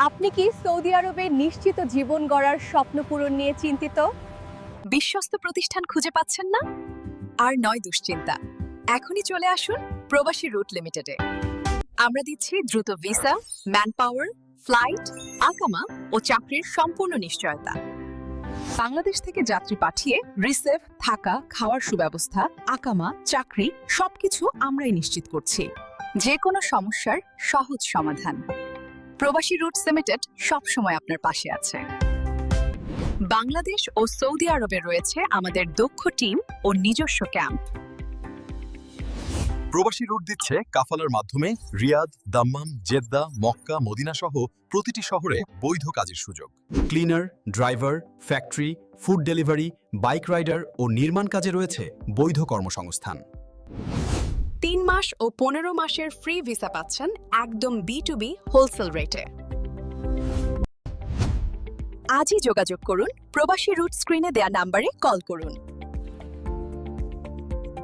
আপনি কি সৌদি আরবে নিশ্চিত জীবন গড়ার স্বপ্ন পূরণ নিয়ে চিন্তিত? বিশ্বস্ত প্রতিষ্ঠান খুঁজে পাচ্ছেন না? আর নয় দুশ্চিন্তা। এখনই চলে আসুন প্রবাসী রুট লিমিটেডে। আমরা দিচ্ছি দ্রুত ভিসা, ম্যানপাওয়ার, ফ্লাইট, আকামা ও চাকরির সম্পূর্ণ নিশ্চয়তা। বাংলাদেশ থেকে যাত্রী পাঠিয়ে রিসেভ, থাকা, খাওয়ার সুব্যবস্থা, আকামা, চাকরি সবকিছু আমরাই নিশ্চিত করছি। যে কোনো সমস্যার সহজ সমাধান। প্রবাসী রুটস লিমিটেড সবসময় আপনার পাশে আছে। বাংলাদেশ ও সৌদি আরবে রয়েছে আমাদের দক্ষ টিম ও নিজস্ব ক্যাম্প। প্রবাসী রুট দিচ্ছে কাফালার মাধ্যমে Riyadh, Dammam, Jeddah, Mecca, Medina সহ প্রতিটি শহরে বৈধ কাজের সুযোগ। Cleaner, driver, factory, food delivery, bike rider ও নির্মাণ কাজে রয়েছে বৈধ কর্মসংস্থান। 3 মাস ও 15 মাসের ফ্রি ভিসা পাচ্ছেন একদম B2B হোলসেল রেটে। আজই যোগাযোগ করুন, প্রবাসী রুট স্ক্রিনে দেয়া নাম্বারে কল করুন।